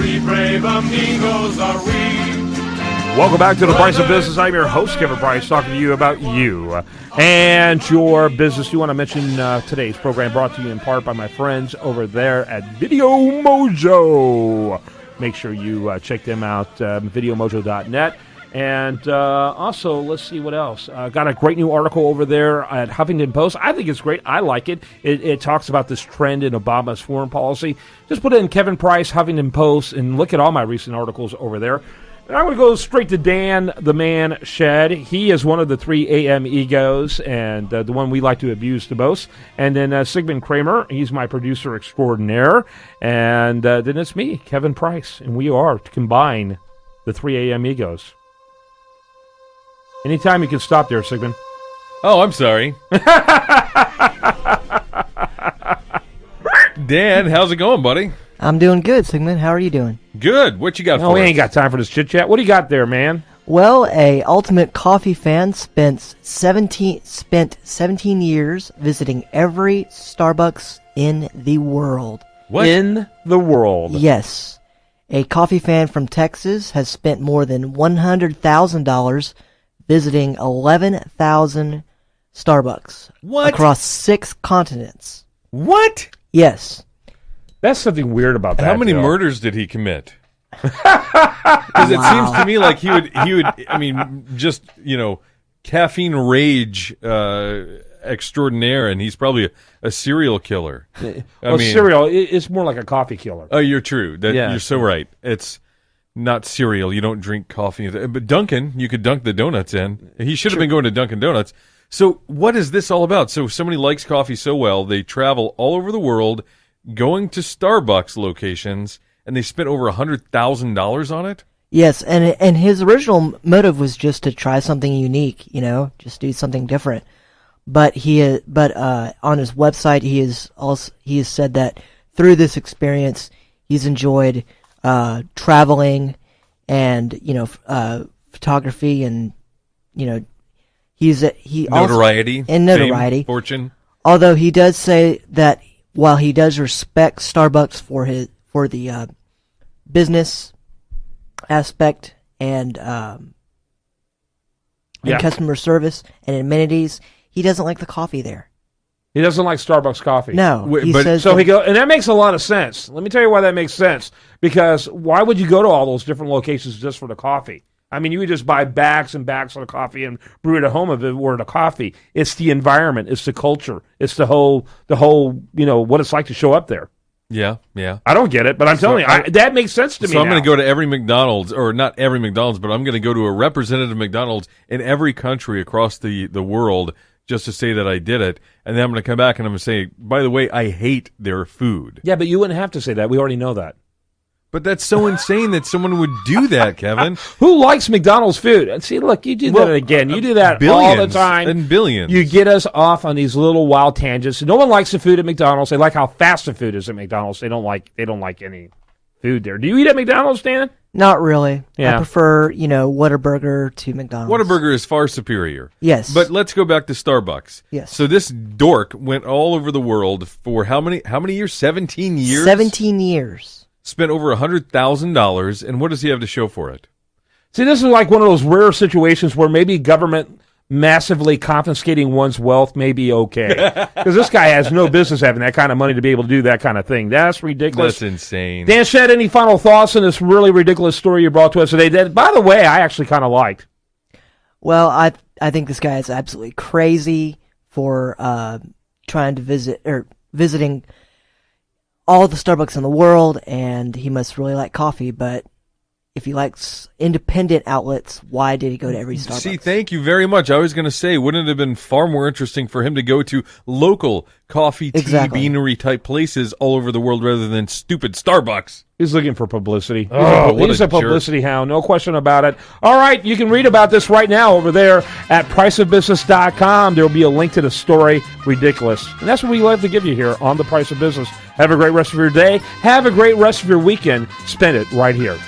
three brave amigos are we. Welcome back to The Price of Business. I'm your host, Kevin Price, talking to you about you and your business. You want to mention today's program brought to you in part by my friends over there at Video Mojo. Make sure you check them out, videomojo.net. And also, let's see what else. Got a great new article over there at Huffington Post. I think it's great. I like it. It talks about this trend in Obama's foreign policy. Just put in Kevin Price, Huffington Post, and look at all my recent articles over there. And I'm going to go straight to Dan the Man Shed. He is one of the 3 AM egos, and the one we like to abuse the most. And then Sigmund Kramer, he's my producer extraordinaire. And then it's me, Kevin Price, and we are to combine the 3 AM egos. Anytime you can stop there, Sigmund. Oh, I'm sorry. Dan, how's it going, buddy? I'm doing good, Sigmund. How are you doing? Good. What you got for we us? ain't got time for this chit-chat. What do you got there, man? Well, a ultimate coffee fan spent 17 years visiting every Starbucks in the world. What? In the world. Yes. A coffee fan from Texas has spent more than $100,000 visiting 11,000 Starbucks. What? Across 6 continents. What? Yes. That's something weird about that. How many Joe. murders did he commit? Because it seems to me like he would. I mean, just caffeine rage extraordinaire, and he's probably a serial killer. Cereal is more like a coffee killer. Oh, you're true. You're so right. It's not cereal. You don't drink coffee. But Dunkin', you could dunk the donuts in. He should have been going to Dunkin' Donuts. So what is this all about? So somebody likes coffee so well, they travel all over the world, going to Starbucks locations, and they spent over $100,000 on it? Yes, and his original motive was just to try something unique, just do something different. But on his website he has said that through this experience he's enjoyed traveling and photography and notoriety, fame, fortune. Although he does say that while he does respect Starbucks for the business aspect and customer service and amenities, he doesn't like the coffee there. He doesn't like Starbucks coffee. No, and that makes a lot of sense. Let me tell you why that makes sense. Because why would you go to all those different locations just for the coffee? I mean, you would just buy bags and bags of the coffee and brew it at home if it were the coffee. It's the environment. It's the culture. It's the whole, what it's like to show up there. Yeah. I don't get it, but I'm telling you, that makes sense to me. So I'm going to go to every McDonald's, or not every McDonald's, but I'm going to go to a representative McDonald's in every country across the world just to say that I did it. And then I'm going to come back and I'm going to say, by the way, I hate their food. Yeah, but you wouldn't have to say that. We already know that. But that's so insane that someone would do that, Kevin. Who likes McDonald's food? And see, look, you do that again. You do that all the time. And billions. You get us off on these little wild tangents. No one likes the food at McDonald's. They like how fast the food is at McDonald's. They don't like any food there. Do you eat at McDonald's, Dan? Not really. Yeah. I prefer, Whataburger to McDonald's. Whataburger is far superior. Yes. But let's go back to Starbucks. Yes. So this dork went all over the world for how many years? 17 years? 17 years. Spent over $100,000, and what does he have to show for it? See, this is like one of those rare situations where maybe government massively confiscating one's wealth may be okay. Because this guy has no business having that kind of money to be able to do that kind of thing. That's ridiculous. That's insane. Dan Shedd, any final thoughts on this really ridiculous story you brought to us today? That, by the way, I actually kind of liked. Well, I think this guy is absolutely crazy for trying to visiting all the Starbucks in the world, and he must really like coffee, but if he likes independent outlets, why did he go to every Starbucks? See, thank you very much. I was going to say, wouldn't it have been far more interesting for him to go to local coffee, tea, beanery type places all over the world rather than stupid Starbucks? He's looking for publicity. He's a publicity hound, no question about it. All right, you can read about this right now over there at priceofbusiness.com. There will be a link to the story. Ridiculous. And that's what we love to give you here on The Price of Business. Have a great rest of your day. Have a great rest of your weekend. Spend it right here.